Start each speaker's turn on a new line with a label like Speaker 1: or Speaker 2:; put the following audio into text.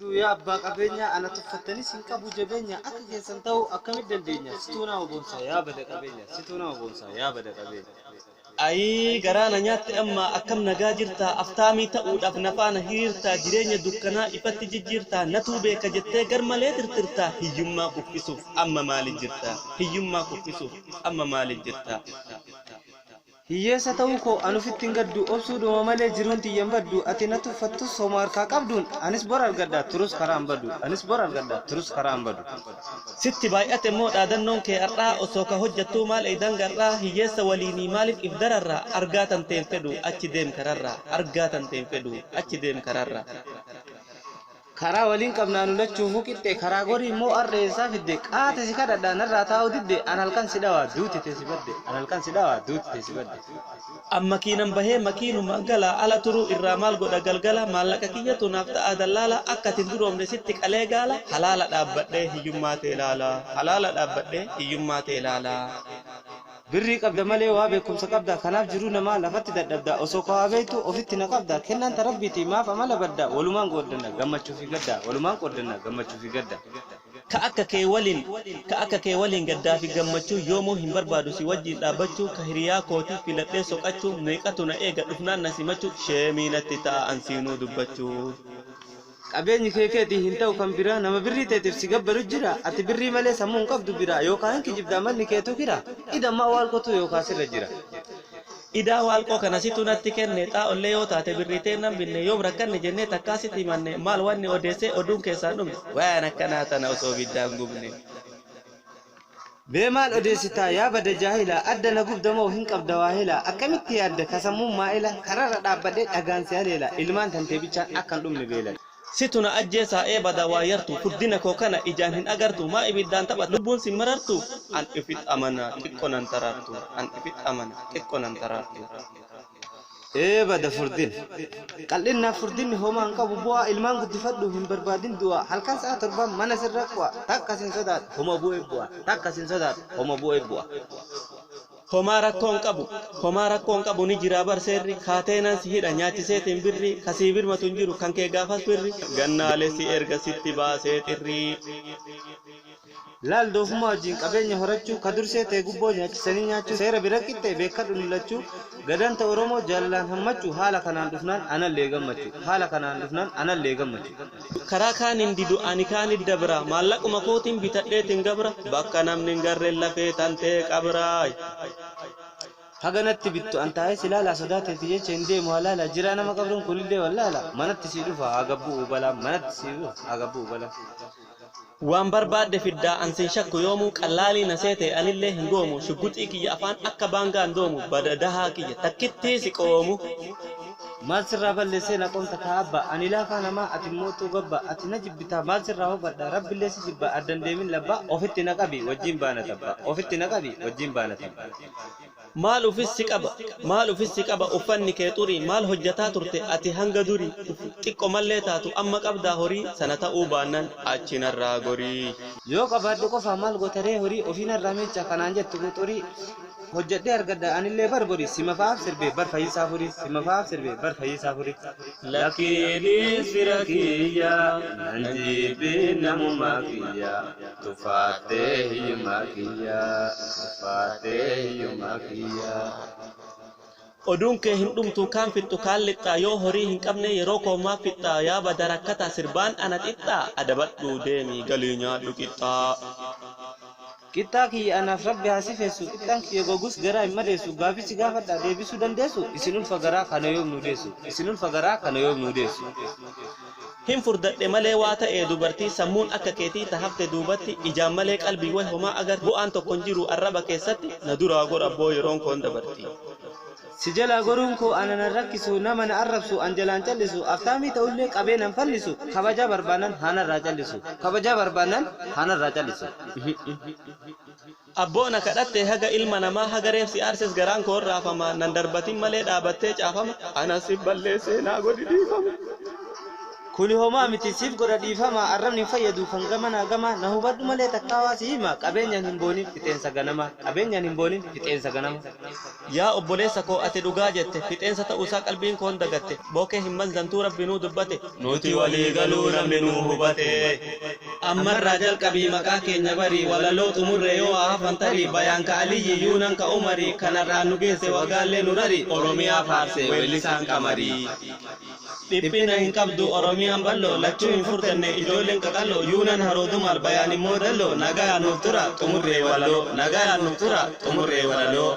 Speaker 1: يا أبا قبينيا أنا تفتني سينكا بوجبينيا أكيد سنتو أكمل دندينيا ستونا وبونسا يا بدك قبينيا ستونا وبونسا يا بدك قبينيا
Speaker 2: أي غرانا نيات أما أكم نجاجرتا أفتامي تأود أفنفانا هيرتا جرينيا دكنا إفتي جيرتا نتوبة كجتة غرمالة ترتا هيجما كفيسوف أما مالي جرتا هيجما كفيسوف أما مالي جرتا
Speaker 1: هي ستوكو أنا في التنقدو أبسود ومالي جرونتي ينبدو أتناتو فتو سومار كاكابدون أنس بورا الغدا تروس كرام بدو أنس بورا الغدا تروس كرام بدو
Speaker 2: ستي بايات موت آدنون كي أرى أسوكا هجتو مال إيدان غرى هي سواليني مالف إفدار الرا أرغاتا تنفدو أتي ديم كرارا أرغاتا تنفدو أتي ديم كرارا
Speaker 1: karaa waliin qabnaanu lachuu muqitte karaa gorii moo arreessaa fidde qaate si kadhadhaan irraa taa'u didde an halkan si dhawaa duuti teessi badde an halkan si dhawaa duuti teessi badde
Speaker 2: amma kiinan bahee makiinuma gala ala turuu irraa maal godha galgala maallaqa kiyyatu naaf ta'a dallaala akka tin duroomne sitti qalee gaala halaala dhaabbadhee hiyyummaa ta'e ilaala halaala dhaabbadhee hiyyummaa ta'e ilaala
Speaker 1: birrii qabda malee waa beekumsa qabda kanaaf jiruu namaa lafatti dadhabda osoo kawaa beektu ofitti na qabda kennaan tarabbiiti maaf amala badda walumaan qooddanna gammachuu fi gadda walumaan qooddanna gammachuu fi gadda
Speaker 2: ka akka kee waliin gaddaa fi gammachuu yoomuu hin barbaadu si wajjin dhaabbachuu ka hiriyaa kootii filadhee soqachuu meeqatu na eega dhufnaan na simachuu sheemiinatti ta'a ansiinuu dubbachuu
Speaker 1: qabeenyi keekeetii hin ta'u kan biraa nama birrii teetiif si gabbaru jira ati birrii malee sammuun qabdu biraa yookaan kijibdaa malli keetu kira idammaa waalqotu yookaan sirra jira
Speaker 2: idaa waalqoo kana situ natti kenne xaa'ollee yoo taate birrii ta'e nan binne yoo rakkanne jennee takkaasitti manne maal wanni odeessee oduun keessaan dhumne waan akkanaa tana osoo biddaan gubne
Speaker 1: beemaal odeessitaa yaa bada jaahila adda na gubdamoo hin qabda waahila akkamitti yaadda kasammuun maa'ila kararra dhaabbadhee dhagaan si haleela ilmaan tantee bichaan akkan dhumne beelan
Speaker 2: situna ajjeesaa eebada waa yartu furdina koo kana ijaan hin agartu maa ibiddaan taphat lubbuun si marartu an ifit amana xiqqonan tarartu an ifit amana xiqqonan tarartu
Speaker 1: eebada furdin qal'innaaf furdinni homaa hin qabu bu'aa ilmaan guddifadhu hin barbaadin du'a halkan sa'a torban mana sirra qu'a takka sin sodaat homa bu'ee bu'a takka sin sodaat homa bu'ee bu'a
Speaker 2: Homaa rakkoon qabu ni jira barseerri kaateenan si hidha nyaachiseetiin birri kasii birmatu hin jiru kan kee gaafas birri gannaalee si erga sitti baasee xirri
Speaker 1: laal doofuma wajjin qabeenya horachuu ka dursee ta'e gubboo nyaachisanii nyaachuu seera bira qixxee beekadhu lillachuu gadanta oromoo jaalallaan hammachuu haala kanaan dhufnaan anallee gammachuu haala kanaan dhufnaan anallee gammachuu
Speaker 2: karaa kaaniin didu ani kaanit dabra maallaquma kootiin bitadheetiin gabra bakka namni hin garreen lafee tantee qabraa
Speaker 1: haganatti bittu antaa'ee silaalaa sodaateeti jecha hin deemu halaala jira nama qabruun kunillee wallaala manatti sii dhufa hagabbuu balaa manatti sii dhufa hagabbuu balaa
Speaker 2: waan barbaadde fiddaa ansin shakku yoomuu qallaalii na seete anillee hin goomu shugguxii kiyya afaan akka baangaan doomu badadahaa kiyya takkittii si qoomu
Speaker 1: maal sirraa balleessee na qomta kaabba ani laafaa namaa ati mootuu gabba ati na jibbitaa maal sirraa hubadha rabbillee si jibba addan deemin labba ofitti na qabi wajjin baana tabba ofitti na qabi wajjin baana tabba
Speaker 2: maal ufissi qaba uffanni kee xurii maal hojjataa turte ati hanga durii xiqqo mallee taatu amma qabdaa horii sana ta'uu baannan achinarraa gorii
Speaker 1: yoo qabaadhu qofaa maal gotaree horii ofiinarraa meecha kanaan jettu xurii hojjadhee argadda anillee barbori sima fa'aaf sirbee bar fayyisaa furii sima fa'aaf sirbee bar fayyisaa furii
Speaker 2: lakiinis fira kiyya nanjiibbii namummaa kiyya tufaattee hiyyummaa kiyya tufaattee hiyyummaa kiyya oduun kee hin dhumtu kaan fixxu kaan lixxaa yoo horii hin qabne yeroo koomaa fixxaa yaa bada rakkataa sirbaan ana xixxaa adabadhuu deemii galii nyaadhu qixxaa
Speaker 1: Kita kiyya anaaf rabbi haasifeessu qixxaan kiyya gogus garaa hin madeessu gaafisi gaafadha deebisuu dandeessu isinul fagaraa kana yoom nu deessu isinul fagaraa kana yoom nu deessu
Speaker 2: hin furdadhe malee waa ta'ee dubartii sammuun akka keetii tahafte duubatti ijaan malee qalbii way homaa agar bu'aan tokko hin jiru arraba keessatti na duraa godha abboo yeroon koon dabartii
Speaker 1: sijala goruun koo anana rakkisu nama na arrabsu anjalaan callisu aftaamii ta'ullee qabeenan fallisu kabaja barbaanan hanarraa callisu kabaja barbaanan hanarraa callisu
Speaker 2: abboona kadhatte haga ilma namaa haga reefsi aarses garaan koo raafama nan darbatin malee dhaabattee caafama ana si balleessee naa godhi dhiifama
Speaker 1: kuni homaa miti siif godha dhiifama arrabni fayyadu kan gamana gama na hubadhu malee takkaawa siima qabeenyaan hin boonin fixeensa ganama qabeenyaan hin boonin fixeensa ganama
Speaker 3: yaa obboleessa koo ati dhugaa jette fixeensa ta'uusaa qalbiin koo dagatte bookee hin manzantuu rabbinuu dubbate
Speaker 2: nuti walii galuu namni nuu hubate
Speaker 3: ammarraa jalqabii maqaa keenya barii walaloo xumurre yoo hafan tarii bayaan ka aliyyi yuunan ka umarii kanarraa nu geesse wagaallee nu rari
Speaker 2: oromiyaa faarsee weellisaan qamarii
Speaker 3: dhiphina hin qabdu oromiyaan bal'oo lachuu hin furdanne ijoolleen qaqalloo yuunan haroodumaal bayaan immoo dalloo nagaa nuuf tura xumurree walaloo nagaa nuuf tura xumurree walaloo